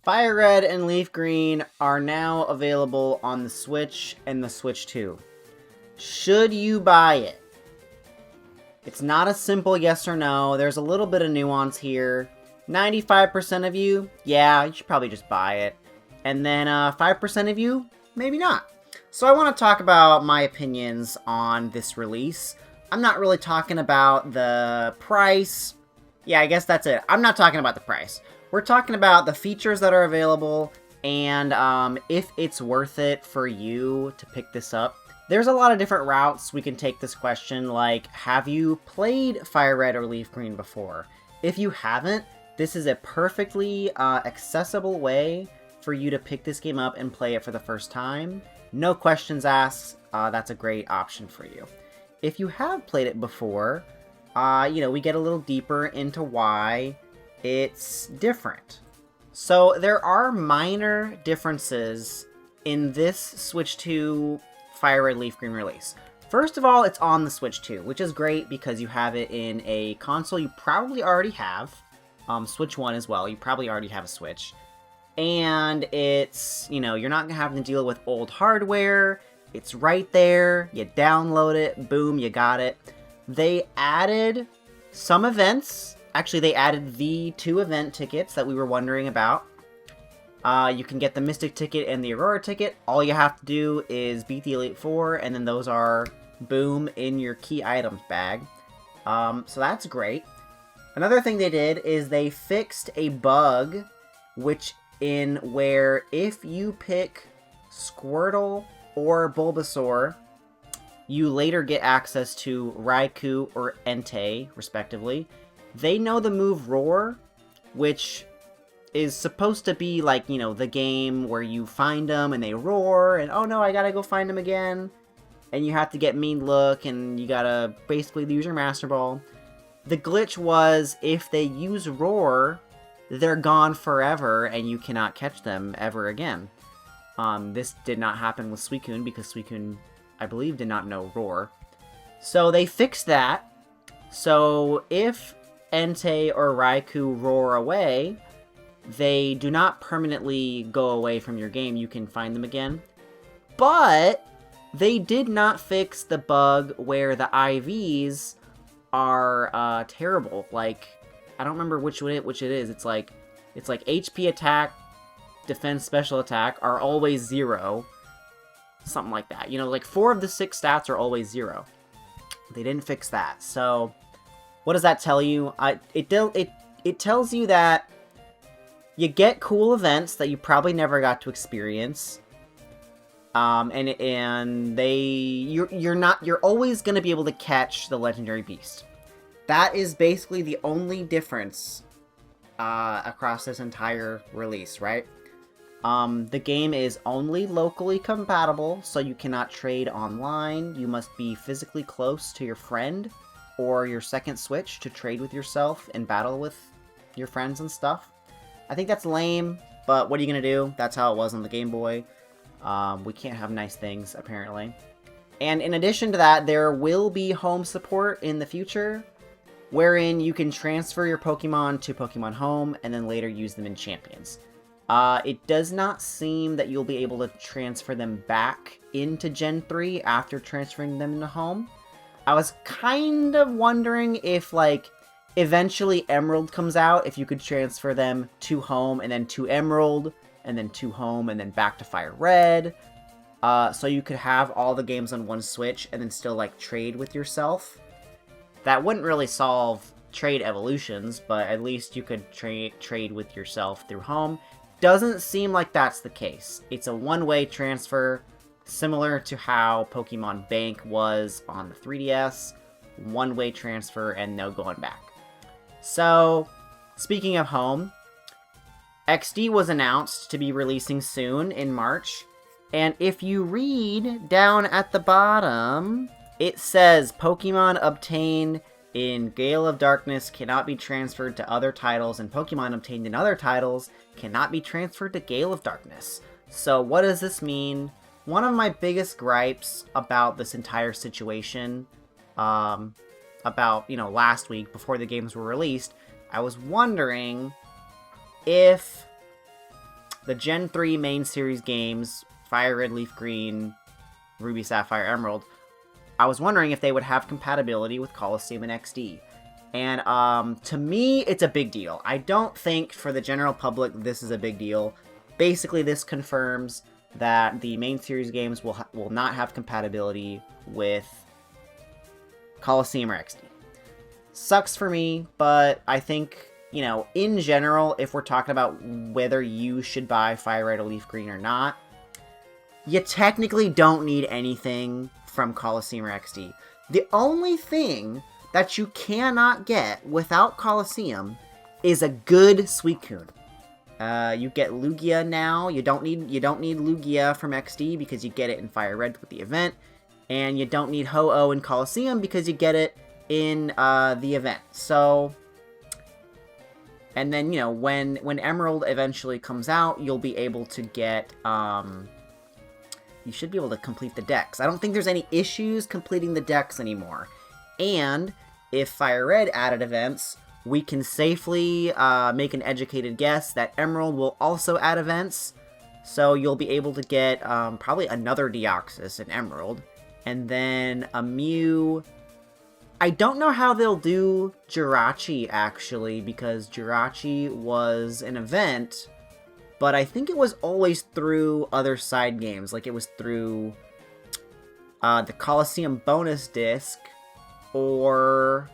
FireRed and LeafGreen are now available on the Switch and the Switch 2. Should you buy it? It's not a simple yes or no. There's a little bit of nuance here. 95% of you, yeah, you should probably just buy it. And then 5% of you, maybe not. So I want to talk about my opinions on this release. I'm not really talking about the price. Yeah, I guess that's it. I'm not talking about the price. We're talking about the features that are available and if it's worth it for you to pick this up. There's a lot of different routes we can take this question, like, have you played FireRed or LeafGreen before? If you haven't, this is a perfectly accessible way for you to pick this game up and play it for the first time. No questions asked, that's a great option for you. If you have played it before, we get a little deeper into why it's different. So there are minor differences in this Switch 2 FireRed LeafGreen release. First of all, it's on the Switch 2, which is great because you have it in a console you probably already have. Switch 1 as well, you probably already have a Switch. And it's, you're not having to deal with old hardware. It's right there, you download it, boom, you got it. They added some events. Actually, they added the 2 event tickets that we were wondering about. You can get the Mystic ticket and the Aurora ticket. All you have to do is beat the Elite Four, and then those are, boom, in your key items bag. So that's great. Another thing they did is they fixed a bug, where if you pick Squirtle or Bulbasaur, you later get access to Raikou or Entei, respectively. They know the move Roar, which is supposed to be like, the game where you find them and they roar, and oh no, I gotta go find them again. And you have to get Mean Look, and you gotta basically use your Master Ball. The glitch was, if they use Roar, they're gone forever, and you cannot catch them ever again. This did not happen with Suicune, because Suicune, I believe, did not know Roar. So they fixed that. So if Entei or Raikou roar away, they do not permanently go away from your game. You can find them again. But they did not fix the bug where the IVs are terrible. Like, I don't remember which it is. It's like HP attack, defense, special attack are always 0. Something like that. Like 4 of the 6 stats are always 0. They didn't fix that. So what does that tell you? It tells you that you get cool events that you probably never got to experience. You're always going to be able to catch the legendary beast. That is basically the only difference across this entire release, right? The game is only locally compatible, so you cannot trade online. You must be physically close to your friend or your second Switch to trade with yourself and battle with your friends and stuff. I think that's lame, but what are you gonna do? That's how it was on the Game Boy. We can't have nice things, apparently. And in addition to that, there will be home support in the future, wherein you can transfer your Pokemon to Pokemon Home and then later use them in Champions. It does not seem that you'll be able to transfer them back into Gen 3 after transferring them into Home. I was kind of wondering if, eventually Emerald comes out, if you could transfer them to Home and then to Emerald, and then to Home and then back to FireRed. So you could have all the games on one Switch and then still, trade with yourself. That wouldn't really solve trade evolutions, but at least you could trade with yourself through Home. Doesn't seem like that's the case. It's a one-way transfer, similar to how Pokemon Bank was on the 3DS. One-way transfer and no going back. So, speaking of Home, XD was announced to be releasing soon in March. And if you read down at the bottom, it says Pokemon obtained in Gale of Darkness cannot be transferred to other titles, and Pokemon obtained in other titles cannot be transferred to Gale of Darkness. So what does this mean? One of my biggest gripes about this entire situation, last week before the games were released, I was wondering if the Gen 3 main series games, FireRed, LeafGreen, Ruby, Sapphire, Emerald, I was wondering if they would have compatibility with Coliseum and XD. And to me, it's a big deal. I don't think for the general public this is a big deal. Basically, this confirms that the main series games will not have compatibility with Coliseum or XD. Sucks for me, but I think, you know, in general, if we're talking about whether you should buy FireRed or LeafGreen or not, you technically don't need anything from Coliseum or XD. The only thing that you cannot get without Coliseum is a good Suicune. You get Lugia now. You don't need Lugia from XD because you get it in FireRed with the event, and you don't need Ho-Oh in Coliseum because you get it in the event. So, and then, you know, when Emerald eventually comes out, you'll be able to get you should be able to complete the decks. I don't think there's any issues completing the decks anymore. And if FireRed added events, we can safely make an educated guess that Emerald will also add events. So you'll be able to get probably another Deoxys in Emerald. And then a Mew. I don't know how they'll do Jirachi, actually, because Jirachi was an event, but I think it was always through other side games. Like, it was through the Coliseum bonus disc, or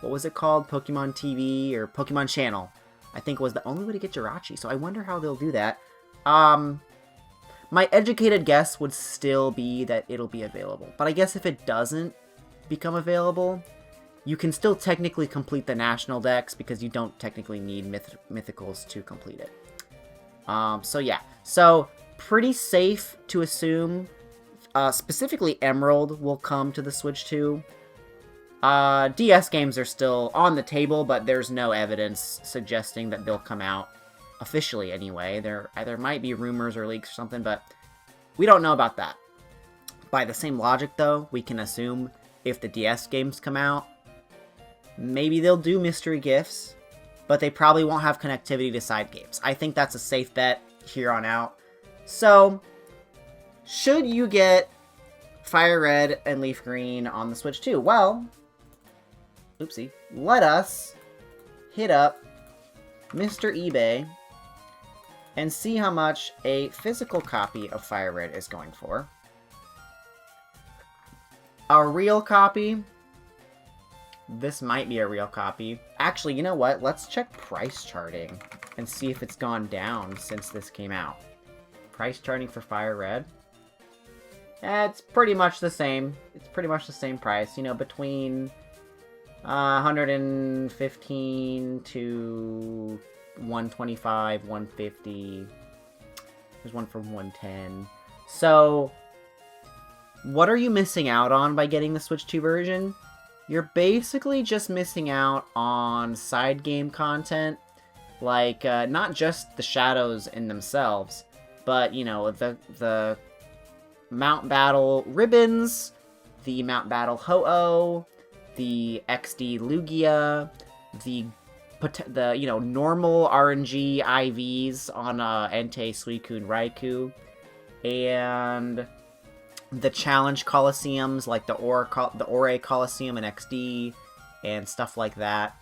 what was it called? Pokemon TV or Pokemon Channel. I think was the only way to get Jirachi, so I wonder how they'll do that. My educated guess would still be that it'll be available, but I guess if it doesn't become available, you can still technically complete the national decks because you don't technically need mythicals to complete it. So yeah, so pretty safe to assume specifically Emerald will come to the Switch 2. DS games are still on the table, but there's no evidence suggesting that they'll come out officially anyway. There might be rumors or leaks or something, but we don't know about that. By the same logic, though, we can assume if the DS games come out, maybe they'll do mystery gifts, but they probably won't have connectivity to side games. I think that's a safe bet here on out. So, should you get FireRed and LeafGreen on the Switch 2? Well, oopsie, let us hit up Mr. eBay and see how much a physical copy of FireRed is going for. A real copy, this might be a real copy. Actually, you know what? Let's check price charting and see if it's gone down since this came out. Price charting for FireRed. It's pretty much the same. It's pretty much the same price, you know, between 115 to 125, 150. There's one for 110. So, what are you missing out on by getting the Switch 2 version? You're basically just missing out on side game content, like not just the shadows in themselves, but, you know, the Mount Battle ribbons, the Mount Battle Ho-Oh, the XD Lugia, the you know, normal RNG IVs on Entei, Suicune, Raikou, and the challenge Colosseums, like the Ore Coliseum and XD, and stuff like that.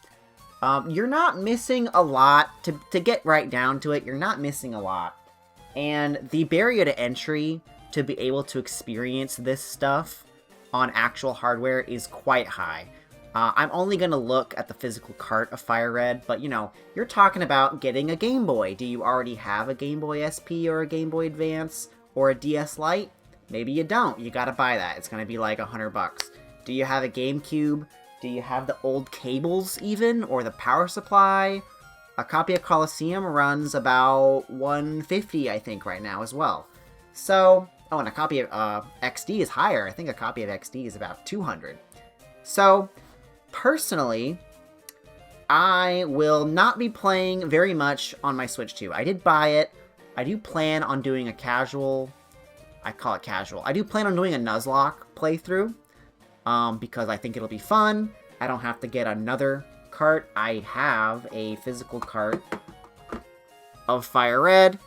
You're not missing a lot. To get right down to it, you're not missing a lot. And the barrier to entry to be able to experience this stuff on actual hardware is quite high. I'm only going to look at the physical cart of FireRed, but, you know, you're talking about getting a Game Boy. Do you already have a Game Boy SP or a Game Boy Advance or a DS Lite? Maybe you don't. You gotta buy that. It's gonna be like $100. Do you have a GameCube? Do you have the old cables even? Or the power supply? A copy of Coliseum runs about $150, I think, right now as well. So, oh, and a copy of XD is higher. I think a copy of XD is about $200. So, personally, I will not be playing very much on my Switch 2. I did buy it. I do plan on doing a casual... I call it casual. I do plan on doing a Nuzlocke playthrough, because I think it'll be fun. I don't have to get another cart. I have a physical cart of FireRed,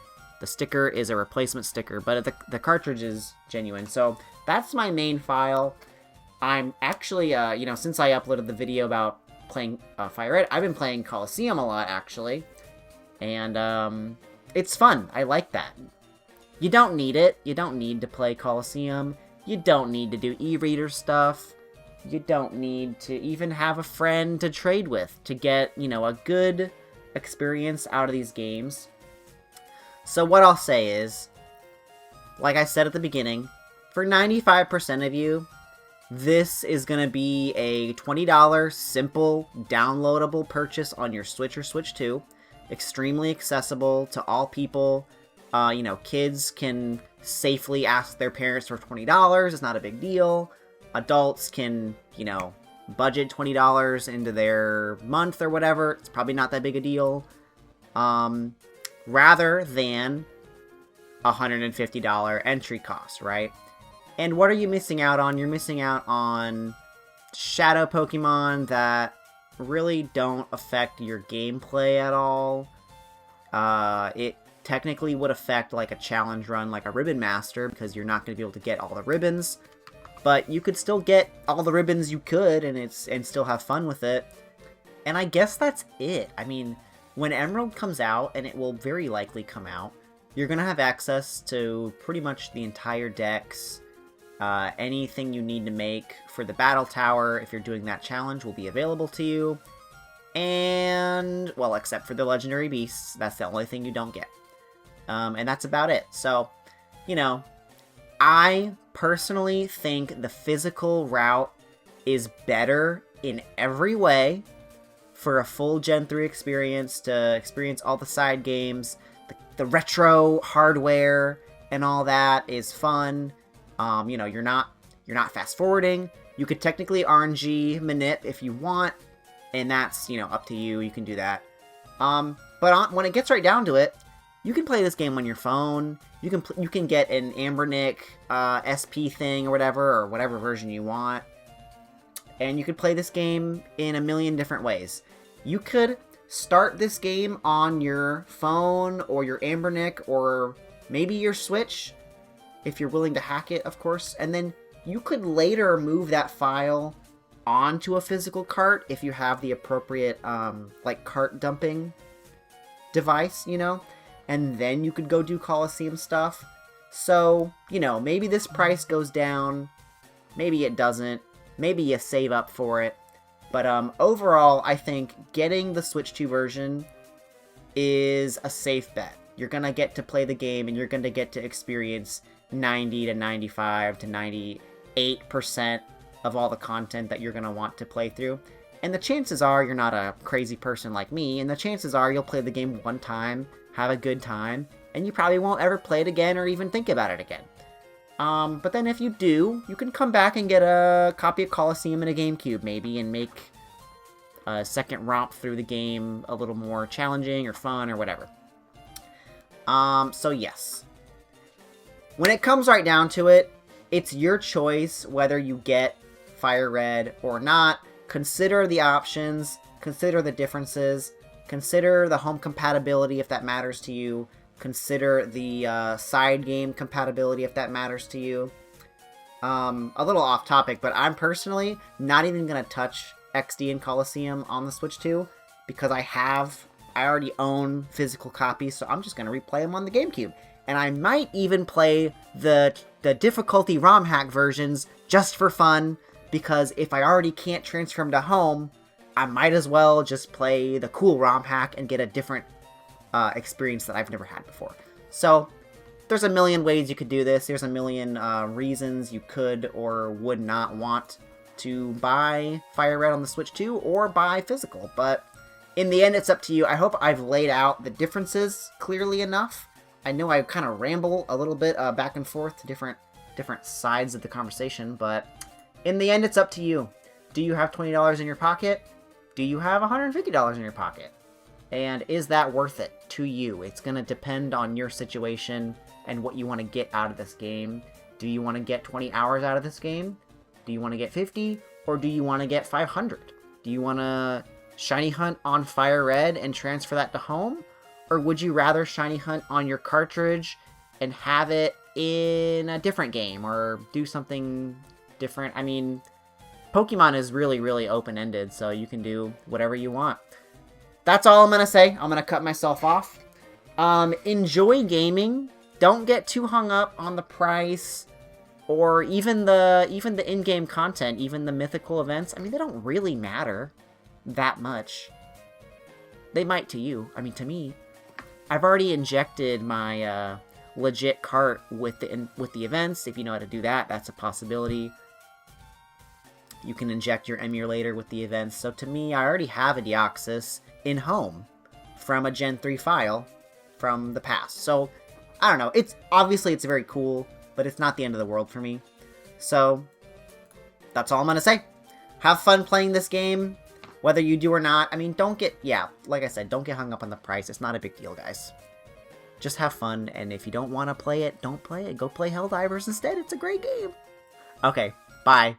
The sticker is a replacement sticker, but the cartridge is genuine. So that's my main file. I'm actually, you know, since I uploaded the video about playing FireRed, I've been playing Coliseum a lot, actually. And it's fun. I like that. You don't need it. You don't need to play Coliseum. You don't need to do e-reader stuff. You don't need to even have a friend to trade with to get, you know, a good experience out of these games. So what I'll say is, like I said at the beginning, for 95% of you, this is going to be a $20 simple downloadable purchase on your Switch or Switch 2. Extremely accessible to all people. You know, kids can safely ask their parents for $20. It's not a big deal. Adults can, you know, budget $20 into their month or whatever. It's probably not that big a deal. Rather than $150 entry cost, right? And what are you missing out on? You're missing out on shadow Pokemon that really don't affect your gameplay at all. It technically would affect like a challenge run, like a Ribbon Master, because you're not going to be able to get all the ribbons. But you could still get all the ribbons you could, and still have fun with it. And I guess that's it. I mean, when Emerald comes out, and it will very likely come out, you're going to have access to pretty much the entire dex. Anything you need to make for the Battle Tower, if you're doing that challenge, will be available to you. And, well, except for the Legendary Beasts, that's the only thing you don't get. And that's about it. So, you know, I personally think the physical route is better in every way for a full Gen 3 experience, to experience all the side games. The retro hardware and all that is fun. You know, you're not fast forwarding. You could technically RNG manip if you want, and that's, you know, up to you. You can do that. But when it gets right down to it, you can play this game on your phone. You can get an Ambernick SP thing or whatever version you want, and you could play this game in a million different ways. You could start this game on your phone or your Ambernick or maybe your Switch, if you're willing to hack it, of course, and then you could later move that file onto a physical cart if you have the appropriate, like, cart dumping device, you know? And then you could go do Coliseum stuff. So, you know, maybe this price goes down, maybe it doesn't, maybe you save up for it. But overall, I think getting the Switch 2 version is a safe bet. You're going to get to play the game, and you're going to get to experience 90 to 95 to 98% of all the content that you're going to want to play through. And the chances are you're not a crazy person like me, and the chances are you'll play the game one time, have a good time, and you probably won't ever play it again or even think about it again. But then if you do, you can come back and get a copy of Coliseum and a GameCube, maybe, and make a second romp through the game a little more challenging or fun or whatever. So yes. When it comes right down to it, it's your choice whether you get FireRed or not. Consider the options, consider the differences, consider the home compatibility if that matters to you. Consider the side game compatibility if that matters to you. A little off topic, but I'm personally not even going to touch XD and Coliseum on the Switch 2 because I already own physical copies, so I'm just going to replay them on the GameCube. And I might even play the difficulty ROM hack versions just for fun, because if I already can't transfer them to home, I might as well just play the cool ROM hack and get a different experience that I've never had before. So there's a million ways you could do this. There's a million reasons you could or would not want to buy FireRed on the Switch 2 or buy physical. But in the end, it's up to you. I hope I've laid out the differences clearly enough. I know I kind of ramble a little bit back and forth to different sides of the conversation, but in the end, it's up to you. Do you have $20 in your pocket? Do you have $150 in your pocket? And is that worth it to you? It's going to depend on your situation and what you want to get out of this game. Do you want to get 20 hours out of this game? Do you want to get 50? Or do you want to get 500? Do you want to shiny hunt on FireRed and transfer that to home? Or would you rather shiny hunt on your cartridge and have it in a different game or do something different? I mean, Pokemon is really, really open-ended, so you can do whatever you want. That's all I'm going to say. I'm going to cut myself off. Enjoy gaming. Don't get too hung up on the price or even the in-game content, even the mythical events. I mean, they don't really matter that much. They might to you. I mean, to me. I've already injected my legit cart with the events. If you know how to do that, that's a possibility. You can inject your emulator with the events. So to me, I already have a Deoxys in home from a Gen 3 file from the past. So, I don't know. Obviously it's very cool, but it's not the end of the world for me. So, that's all I'm going to say. Have fun playing this game, whether you do or not. I mean, like I said, don't get hung up on the price. It's not a big deal, guys. Just have fun, and if you don't want to play it, don't play it. Go play Helldivers instead. It's a great game. Okay, bye.